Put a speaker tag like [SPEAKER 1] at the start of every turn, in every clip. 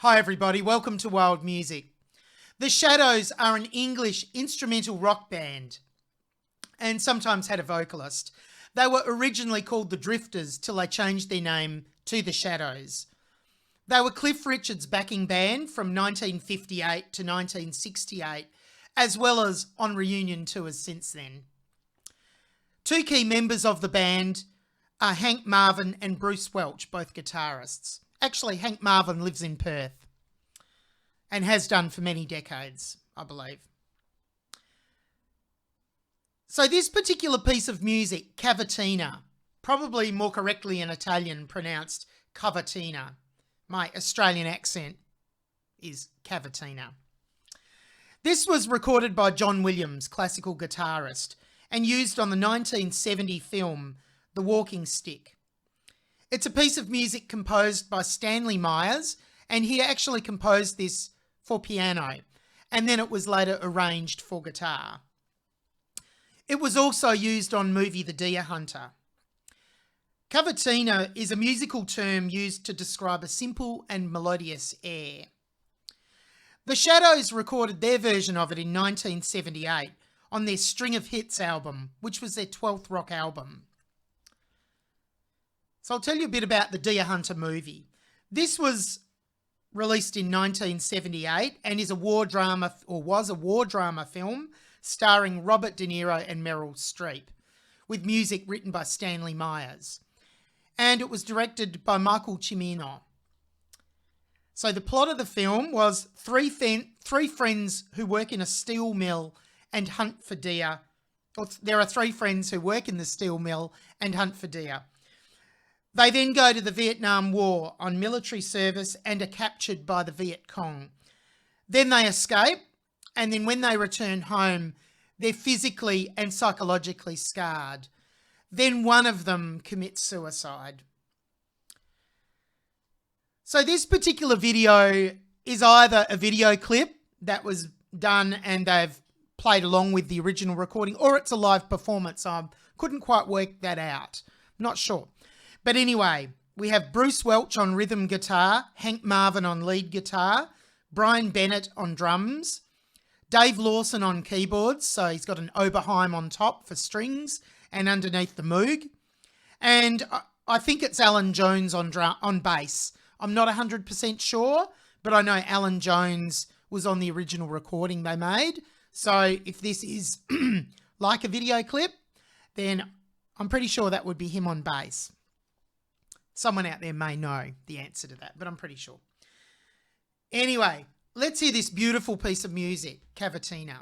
[SPEAKER 1] Hi everybody, welcome to Wild Music. The Shadows are an English instrumental rock band and sometimes had a vocalist. They were originally called the Drifters till they changed their name to the Shadows. They were Cliff Richard's backing band from 1958 to 1968, as well as on reunion tours since then. Two key members of the band are Hank Marvin and Bruce Welch, both guitarists. Actually, Hank Marvin lives in Perth and has done for many decades, I believe. So this particular piece of music, Cavatina, probably more correctly in Italian pronounced Cavatina. My Australian accent is Cavatina. This was recorded by John Williams, classical guitarist, and used on the 1970 film The Walking Stick. It's a piece of music composed by Stanley Myers, and he actually composed this for piano, and then it was later arranged for guitar. It was also used on movie The Deer Hunter. Cavatina is a musical term used to describe a simple and melodious air. The Shadows recorded their version of it in 1978 on their String of Hits album, which was their 12th rock album. So I'll tell you a bit about the Deer Hunter movie. This was released in 1978 and is a war drama, or was a war drama film starring Robert De Niro and Meryl Streep, with music written by Stanley Myers. And it was directed by Michael Cimino. So the plot of the film was three friends who work in a steel mill and hunt for deer. There are three friends who work in the steel mill and hunt for deer. They then go to the Vietnam War on military service and are captured by the Viet Cong. Then they escape, and then when they return home, they're physically and psychologically scarred. Then one of them commits suicide. So this particular video is either a video clip that was done and they've played along with the original recording, or it's a live performance. I couldn't quite work that out. Not sure. But anyway, we have Bruce Welch on rhythm guitar, Hank Marvin on lead guitar, Brian Bennett on drums, Dave Lawson on keyboards, so he's got an Oberheim on top for strings and underneath the Moog. And I think it's Alan Jones on bass. I'm not 100% sure, but I know Alan Jones was on the original recording they made. So if this is like a video clip, then I'm pretty sure that would be him on bass. Someone out there may know the answer to that, but I'm pretty sure. Anyway, let's hear this beautiful piece of music, Cavatina.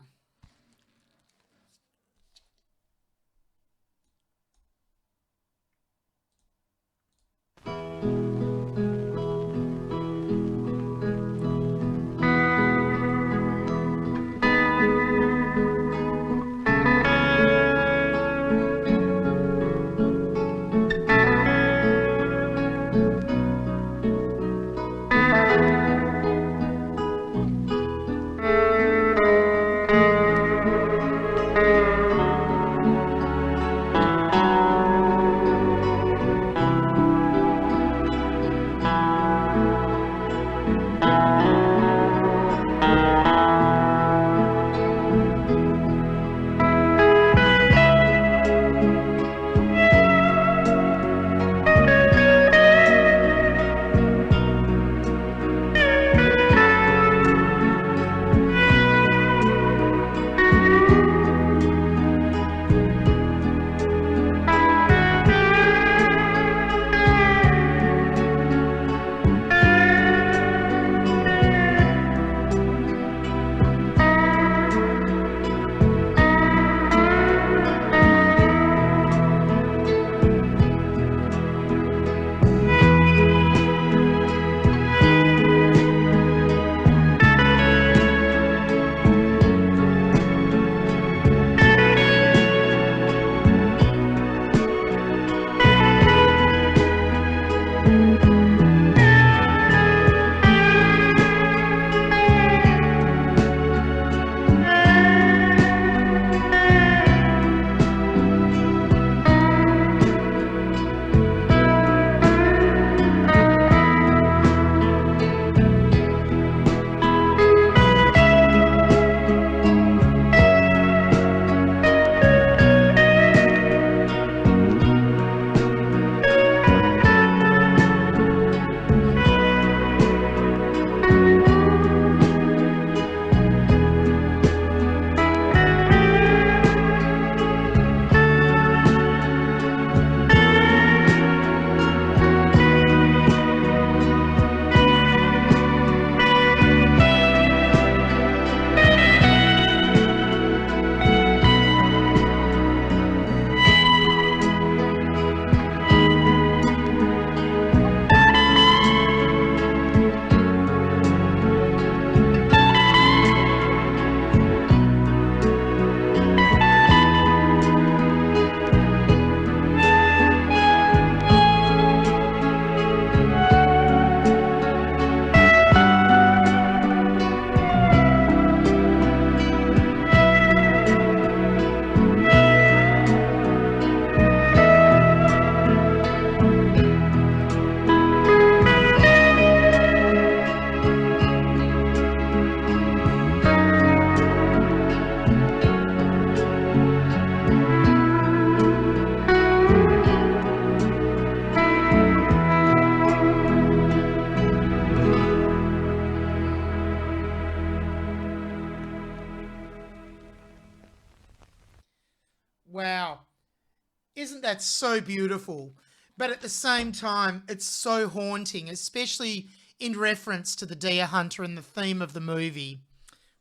[SPEAKER 1] isn't that so beautiful? But at the same time, it's so haunting, especially in reference to the deer hunter and the theme of the movie.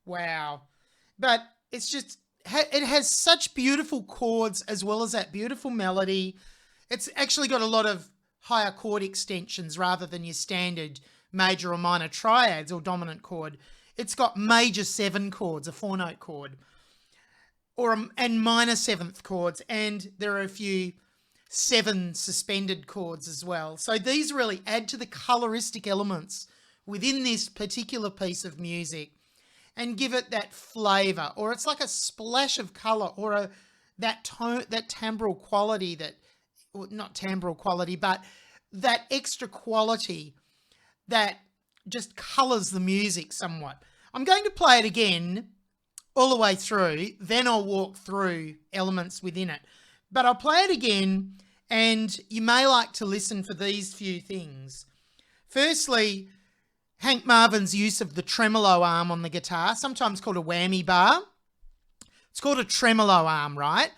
[SPEAKER 1] Wow. But it's just, it has such beautiful chords as well as that beautiful melody. It's actually got a lot of higher chord extensions rather than your standard major or minor triads or dominant chord. It's got major 7 chords, a 4-note chord, and minor 7th chords, and there are a few 7 suspended chords as well. So these really add to the coloristic elements within this particular piece of music and give it that flavor, or it's like a splash of color, or that timbral quality that, well, not timbral quality, but that extra quality that just colors the music somewhat. I'm going to play it again all the way through, then I'll walk through elements within it. But I'll play it again, and you may like to listen for these few things. Firstly, Hank Marvin's use of the tremolo arm on the guitar, sometimes called a whammy bar. It's called a tremolo arm, right?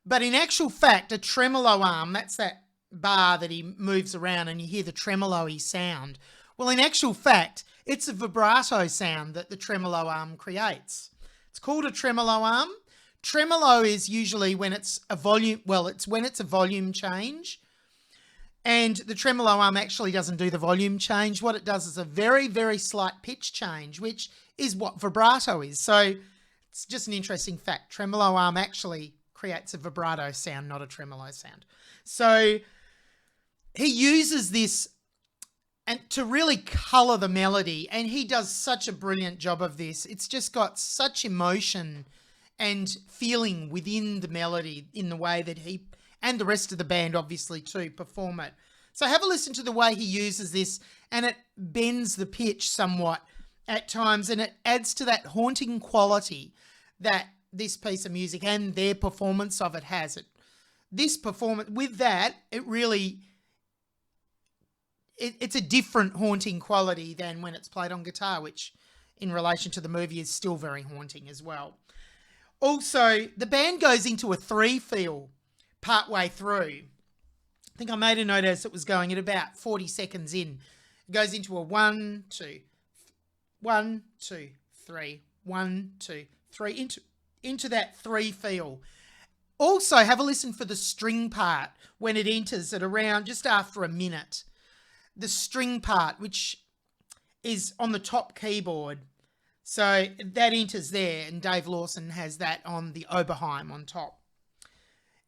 [SPEAKER 1] But in actual fact, a tremolo arm, that's that bar that he moves around and you hear the tremolo-y sound. Well, in actual fact, it's a vibrato sound that the tremolo arm creates. It's called a tremolo arm. Tremolo is usually when it's a volume, well, it's when it's a volume change. And the tremolo arm actually doesn't do the volume change. What it does is a very, very slight pitch change, which is what vibrato is. So it's just an interesting fact. Tremolo arm actually creates a vibrato sound, not a tremolo sound. So he uses this and to really colour the melody, and he does such a brilliant job of this. It's just got such emotion and feeling within the melody in the way that he and the rest of the band obviously too perform it. So have a listen to the way he uses this, and it bends the pitch somewhat at times, and it adds to that haunting quality that this piece of music and their performance of it has. This performance, with that, it really, it's a different haunting quality than when it's played on guitar, which in relation to the movie is still very haunting as well. Also, the band goes into a 3-feel partway through. I think I made a note as it was going at about 40 seconds in. It goes into a 1, 2, 1, 2, 3, 1, 2, 3, into that 3-feel. Also, have a listen for the string part when it enters at around just after a minute. The string part, which is on the top keyboard. So that enters there, and Dave Lawson has that on the Oberheim on top.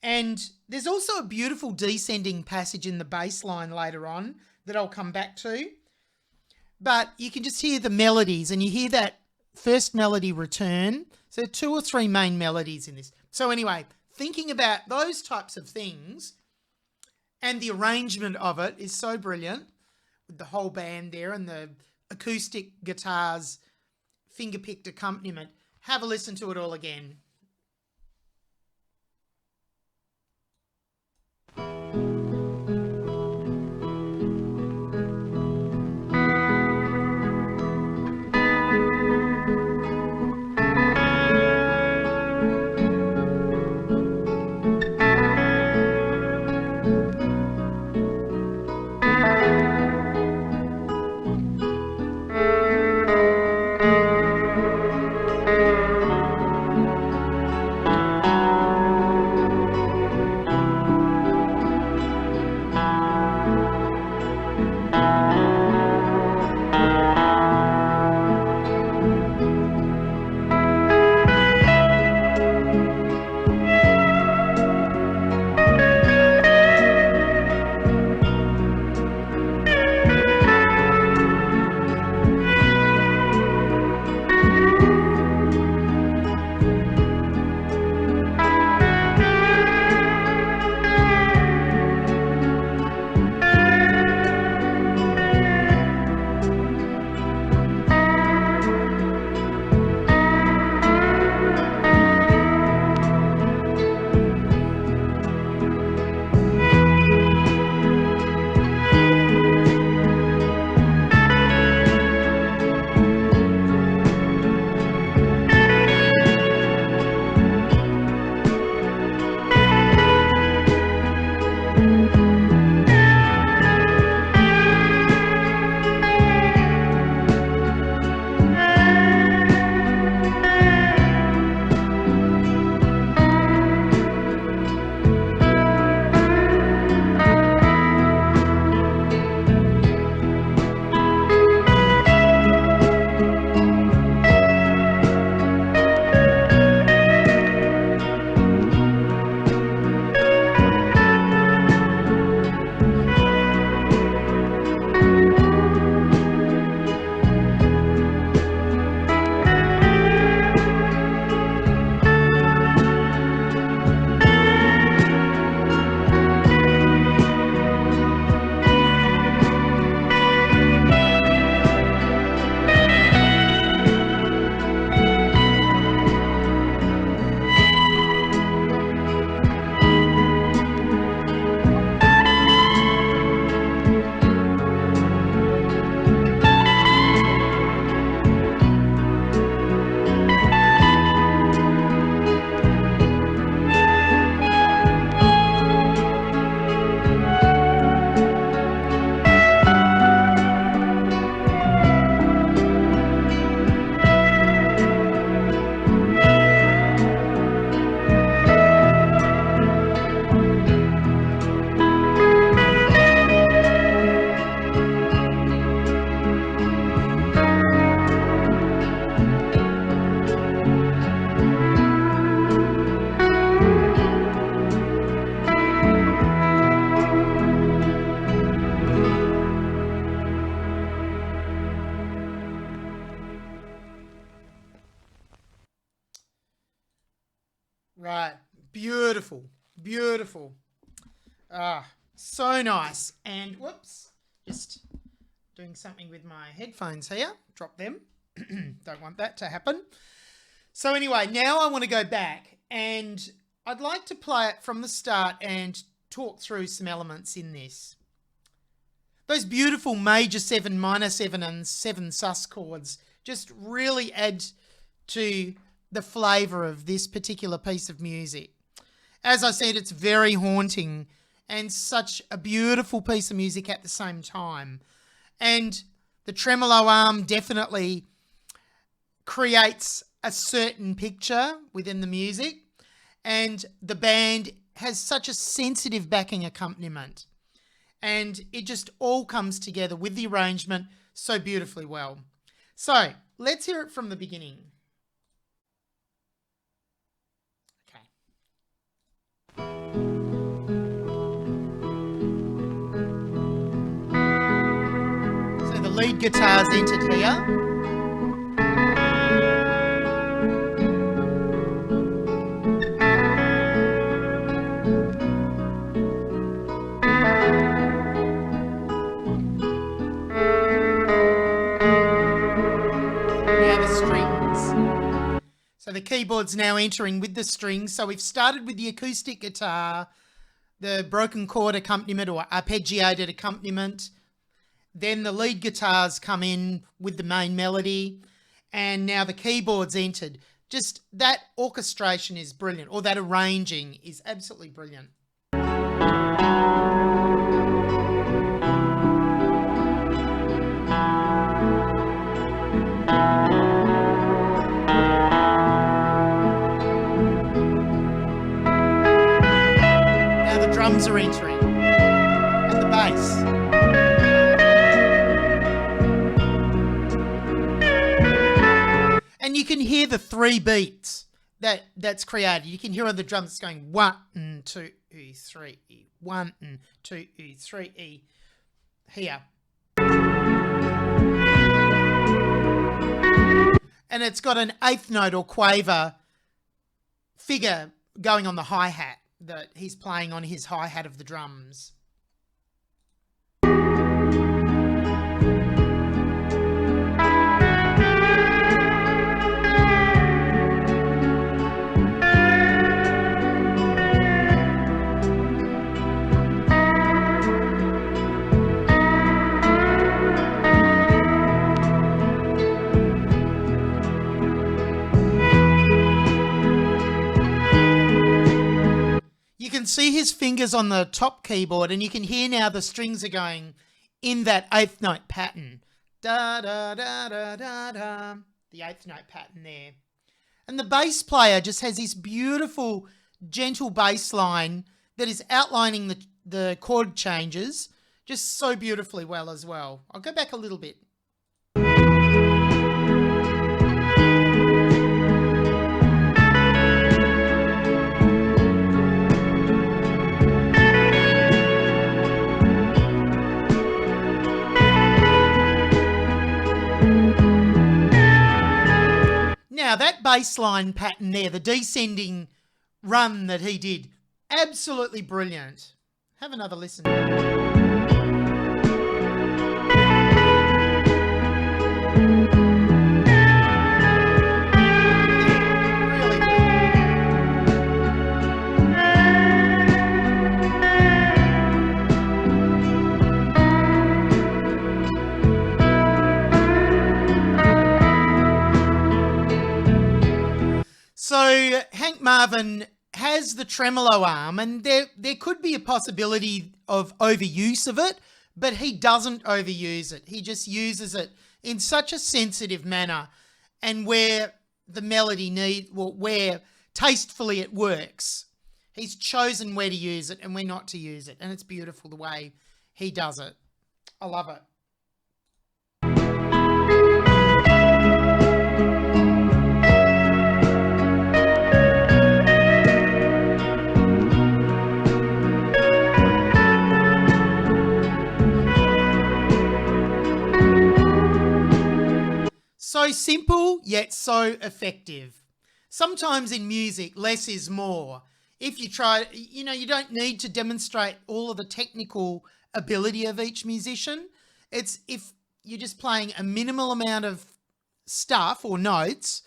[SPEAKER 1] And there's also a beautiful descending passage in the bass line later on that I'll come back to. But you can just hear the melodies, and you hear that first melody return. So 2 or 3 main melodies in this. So anyway, thinking about those types of things, and the arrangement of it is so brilliant with the whole band there and the acoustic guitars, finger-picked accompaniment. Have a listen to it all again. Right. Beautiful. Beautiful. Ah, so nice. And whoops, just doing something with my headphones here. Drop them. Don't want that to happen. So anyway, now I want to go back and I'd like to play it from the start and talk through some elements in this. Those beautiful major 7, minor 7 and 7 sus chords just really add to the flavour of this particular piece of music. As I said, it's very haunting and such a beautiful piece of music at the same time. And the tremolo arm definitely creates a certain picture within the music, and the band has such a sensitive backing accompaniment, and it just all comes together with the arrangement so beautifully well. So let's hear it from the beginning. So the lead guitar's entered here. So the keyboard's now entering with the strings. So we've started with the acoustic guitar, the broken chord accompaniment or arpeggiated accompaniment. Then the lead guitars come in with the main melody. And now the keyboard's entered. Just that orchestration is brilliant, or that arranging is absolutely brilliant. Drums are entering, and the bass. And you can hear the 3 beats that's created. You can hear on the drums it's going 1, 2, 3, 1, 2, 3 here. And it's got an 8th note or quaver figure going on the hi-hat that he's playing on his hi-hat of the drums. You can see his fingers on the top keyboard, and you can hear now the strings are going in that 8th note pattern. Da da da da da da. The 8th note pattern there. And the bass player just has this beautiful, gentle bass line that is outlining the chord changes just so beautifully well as well. I'll go back a little bit. Now that bass line pattern there, the descending run that he did, absolutely brilliant. Have another listen. Really good. So Hank Marvin has the tremolo arm, and there could be a possibility of overuse of it, but he doesn't overuse it. He just uses it in such a sensitive manner, and where the melody where tastefully it works. He's chosen where to use it and where not to use it, and it's beautiful the way he does it. I love it. So simple, yet so effective. sometimes in music, less is more. If you try, you don't need to demonstrate all of the technical ability of each musician. It's if you're just playing a minimal amount of stuff or notes,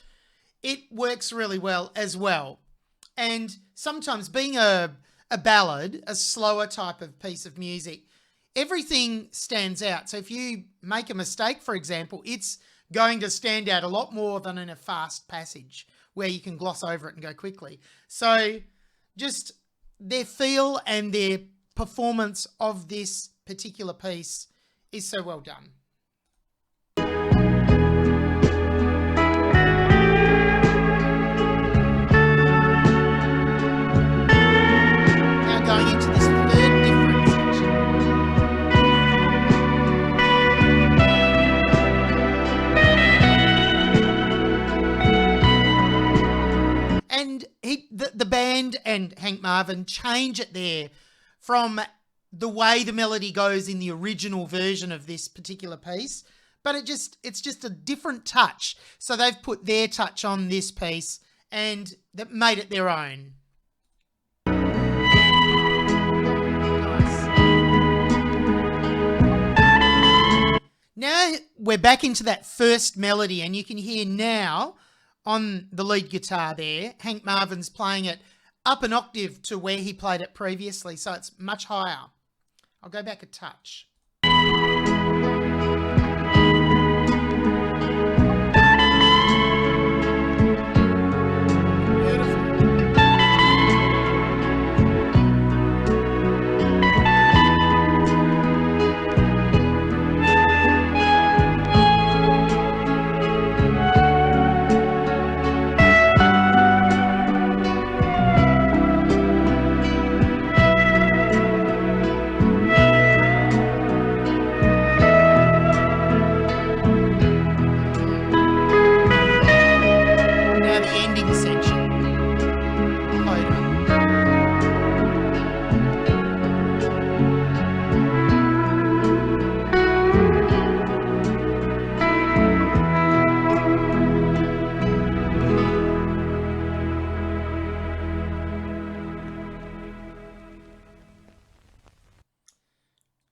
[SPEAKER 1] it works really well as well. And sometimes being a ballad, a slower type of piece of music, everything stands out. So if you make a mistake, for example, it's going to stand out a lot more than in a fast passage where you can gloss over it and go quickly. So just their feel and their performance of this particular piece is so well done. Now going into this third different section. And the band and Hank Marvin change it there from the way the melody goes in the original version of this particular piece, but it's just a different touch. So they've put their touch on this piece and that made it their own. Nice. Now we're back into that first melody, and you can hear now on the lead guitar there, Hank Marvin's playing it up an octave to where he played it previously, so it's much higher. I'll go back a touch.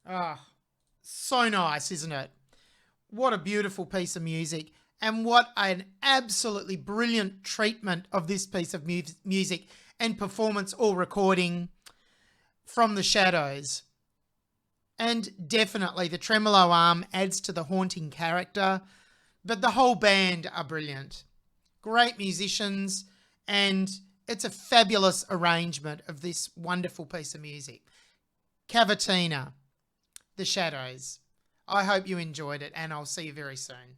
[SPEAKER 1] Ah, so nice, isn't it? What a beautiful piece of music, and what an absolutely brilliant treatment of this piece of music and performance or recording from the Shadows. And definitely the tremolo arm adds to the haunting character, but the whole band are brilliant. Great musicians, and it's a fabulous arrangement of this wonderful piece of music. Cavatina, the Shadows. I hope you enjoyed it, and I'll see you very soon.